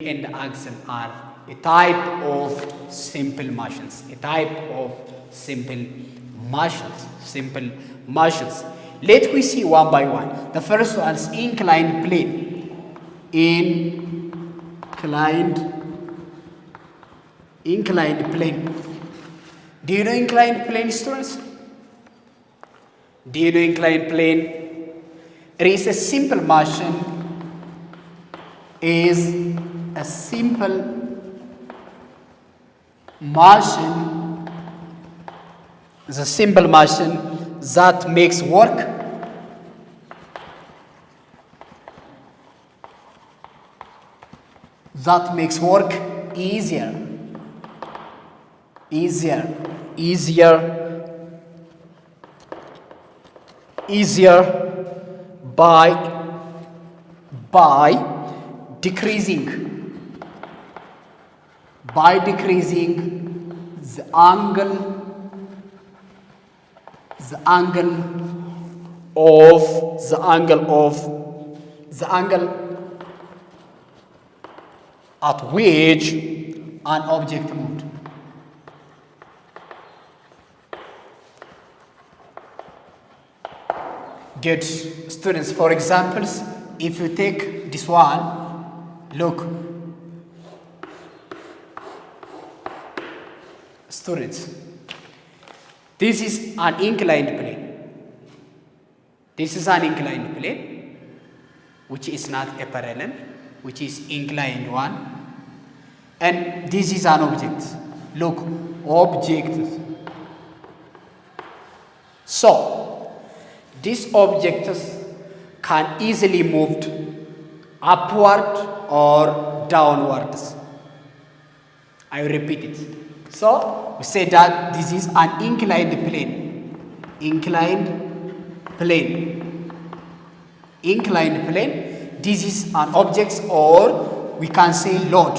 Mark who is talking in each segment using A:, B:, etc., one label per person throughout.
A: and axle are a type of simple motions. A type of simple motions. Simple motions. Let we see one by one. The first one is inclined plane. Inclined plane. Do you know inclined plane, students? Do you know inclined plane? It is a simple motion. Is a simple motion. Is a simple motion that makes work easier by decreasing the angle at which an object moved. Good. Students, for examples, if you take this one, look. Students, this is an inclined plane. This is an inclined plane, which is not a parallel, which is inclined one. And this is an object. Look, object. So, these objects can easily move upward or downwards. I will repeat it. So, we say that this is an inclined plane. Inclined plane. This is an object, or we can say load.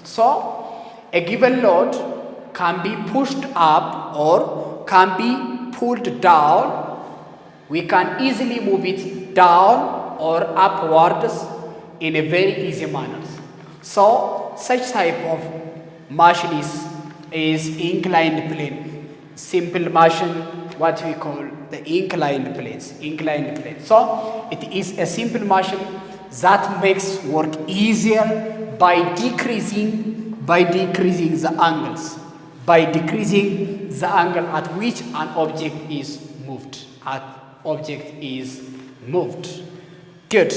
A: So, a given load can be pushed up or can be pulled down. We can easily move it down or upwards in a very easy manner. So, such type of motion is inclined plane. Simple motion, what we call the inclined planes. So, it is a simple motion that makes work easier by decreasing the angles. By decreasing the angle at which an object is moved. Good.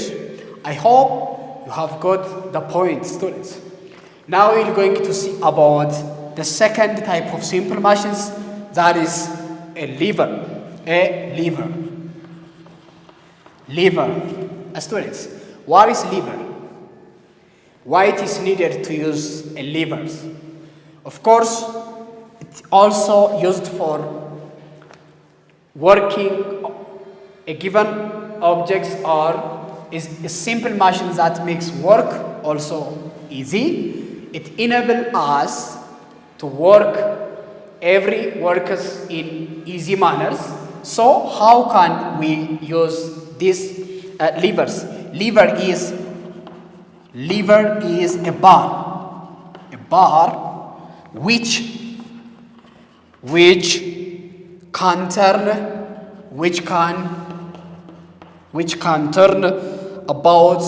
A: I hope you have got the point, students. Now we're going to see about the second type of simple motions, that is a lever. Students, what is lever? Why it is needed to use a lever? Of course, it's also used for working a given objects, or is a simple motion that makes work also easy. It enables us to work every works in easy manners. So how can we use these levers? Lever is a bar which can turn about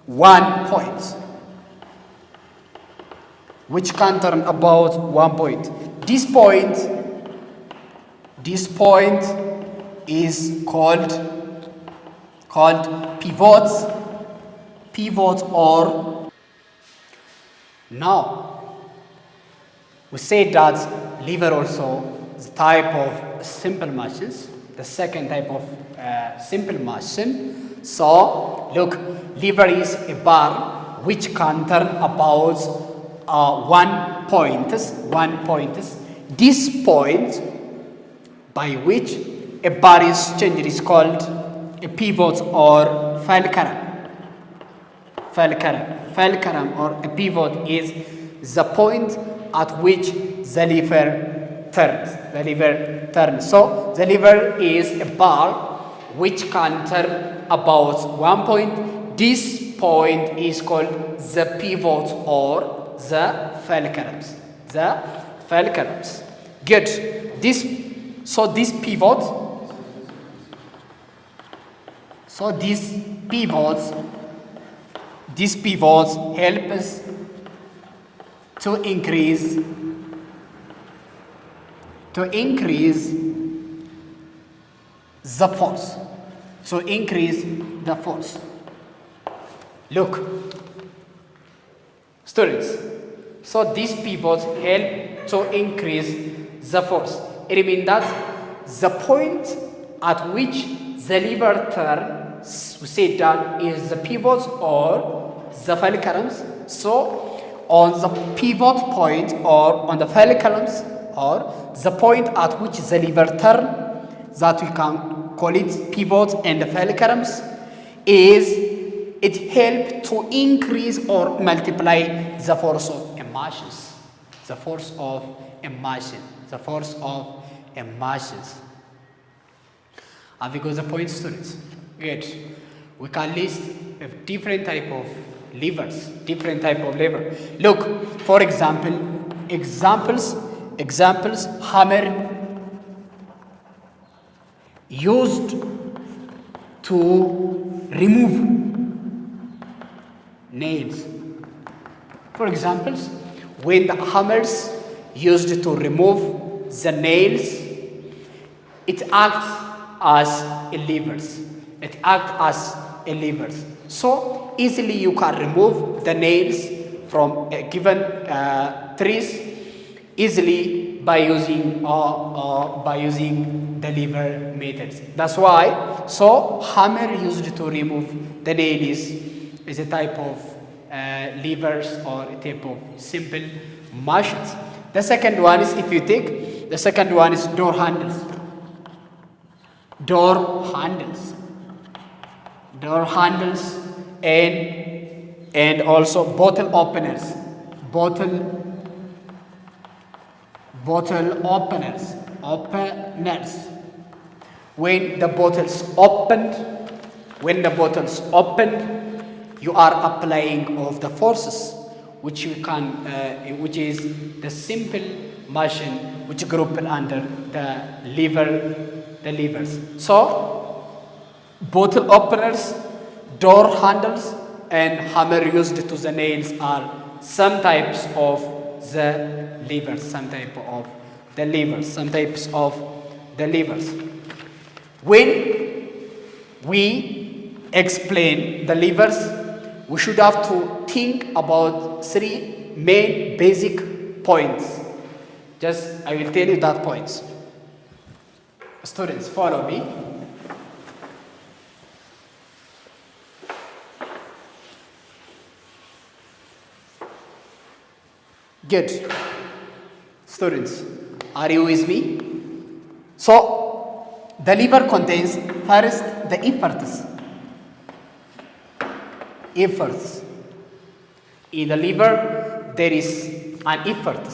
A: 1 point. This point is called pivot or. Now we say that lever also is a type of simple motions, the second type of simple motion. So look, lever is a bar which can turn about 1 point. This point by which a bar is changed is called a pivot or fulcrum. Or a pivot is the point at which the lever turns. So the lever is a bar which can turn about one point. This point is called the pivot or the fulcrums. The fulcrums. Good. This pivot. So these pivots help us to increase the force. To increase the force. Look, students. So these pivots help to increase the force. It means that the point at which the lever turns, we say that is the pivots or the fulcrums. So on the pivot point or on the fulcrums or the point at which the lever turns, that we can call it pivot and the fulcrums, is it helps to increase or multiply the force of immersions. The force of immersion. The force of immersions. Have you got the point, students? Good. We can list a different type of levers. Different type of lever. Look, for example, examples. Hammer used to remove nails. For examples, when the hammers used to remove the nails, it acts as a levers. It acts as a levers. So easily you can remove the nails from a given trees easily by using the lever methods. That's why hammer used to remove the nails is a type of levers or a type of simple machines. The second one is, if you take, the second one is door handles. Door handles and also bottle openers. Bottle openers. When the bottles opened, you are applying of the forces which you can, which is the simple motion which group under the levers. So bottle openers, door handles, and hammer used to the nails are some types of the levers. Some types of the levers. When we explain the levers, we should have to think about three main basic points. Just I will tell you that points. Students, follow me. Good. Students, are you with me? So, the lever contains first the efforts. In the lever, there is an effort.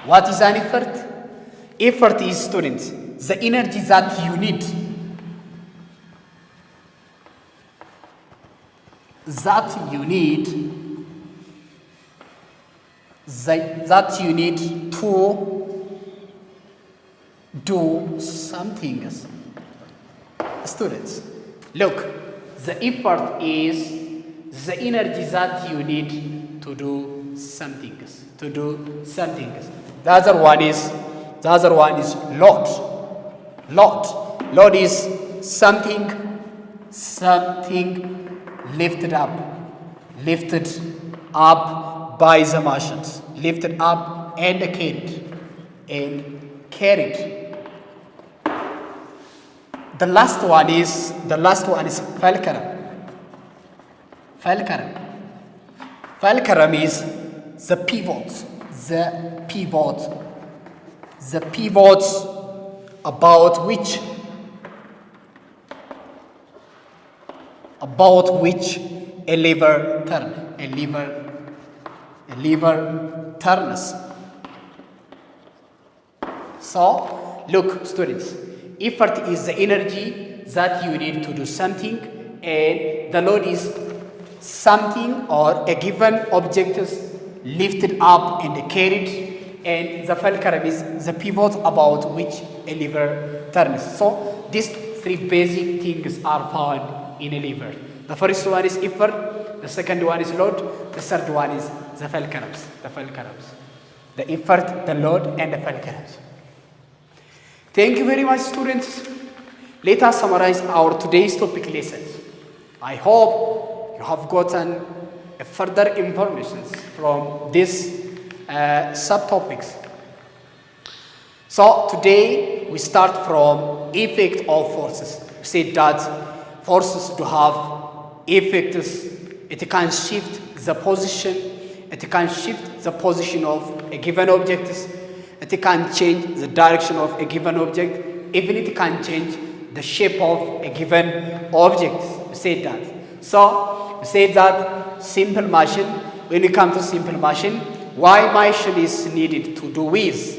A: What is an effort? Effort is, students, the energy that you need. That you need to do something. Students, look, the effort is the energy that you need to do something. The other one is load is something lifted up by the machines, lifted up and carried. The last one is fulcrum. Fulcrum is the pivots about which a lever turns. So look, students, effort is the energy that you need to do something, and the load is something or a given object is lifted up and carried, and the fulcrum is the pivot about which a lever turns. So these three basic things are found in a lever. The first one is effort, the second one is load, the third one is the fulcrums. The effort, the load, and the fulcrums. Thank you very much, students. Let us summarize our today's topic lessons. I hope you have gotten further information from these subtopics. So today we start from effect of forces. We said that forces do have effects. It can shift the position. It can shift the position of a given object. It can change the direction of a given object. Even it can change the shape of a given object. We said that. So we said that simple motion, when we come to simple motion, why motion is needed to do with?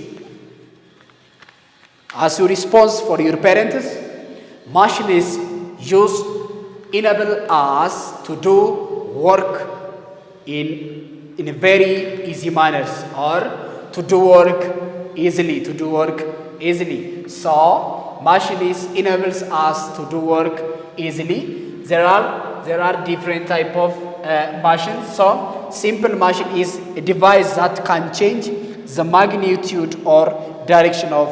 A: As your response for your parents, motion is used enable us to do work in a very easy manner, or to do work easily, So machine enables us to do work easily. There are different type of machines. So simple machine is a device that can change the magnitude or direction of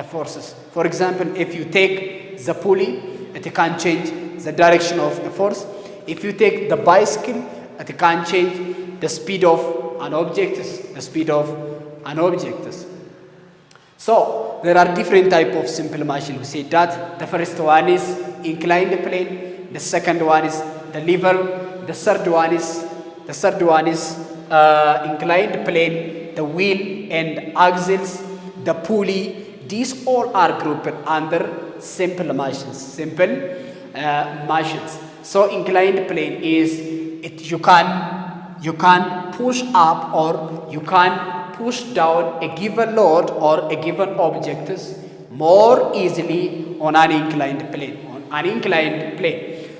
A: forces. For example, if you take the pulley, it can change the direction of a force. If you take the bicycle, it can change the speed of an object, So there are different type of simple machine. We say that the first one is inclined plane, the second one is the lever, the third one is inclined plane, the wheel and axles, the pulley. These all are grouped under simple machines. So inclined plane is you can push up or you can push down a given load or a given object more easily on an inclined plane.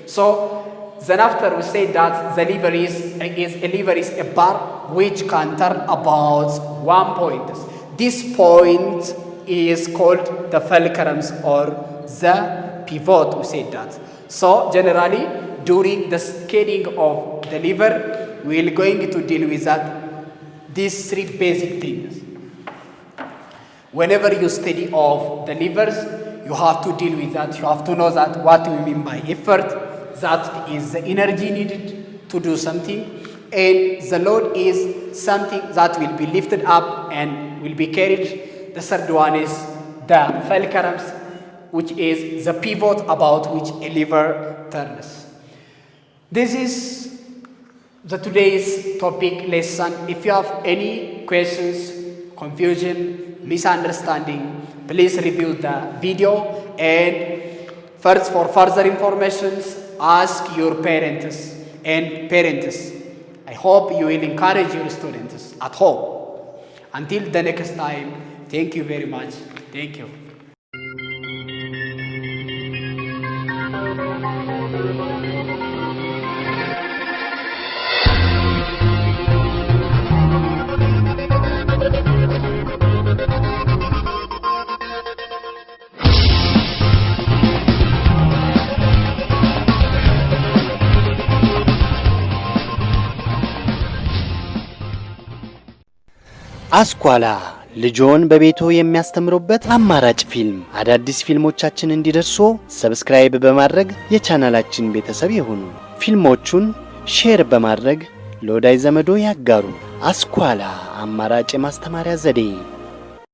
A: So then after we say that the lever is a bar which can turn about 1 point. This point is called the fulcrums or the pivot. We say that. So generally during the scaling of the lever, we are going to deal with these three basic things. Whenever you study of the levers, you have to deal with that. You have to know that what we mean by effort, that is the energy needed to do something, and the load is something that will be lifted up and will be carried. The third one is the fulcrums, which is the pivot about which a lever turns. This is the today's topic lesson. If you have any questions, confusion, misunderstanding, please review the video, and first for further information, ask your parents. I hope you will encourage your students at home. Until the next time, thank you very much. Thank you.
B: አስኳላ ልጆን በቤቶ የሚያስተምሩበት አማራጭ ፊልም። አዳዲስ ፊልሞቻችን እንዲደርሱ ሰብስክራይብ በማድረግ የቻናላችን ቤተሰብ ይሁኑ። ፊልሞቹን ሼር በማድረግ ለወዳጅ ዘመዶ ያጋሩ። አስኳላ አማራጭ የማስተማሪያ ዘዴ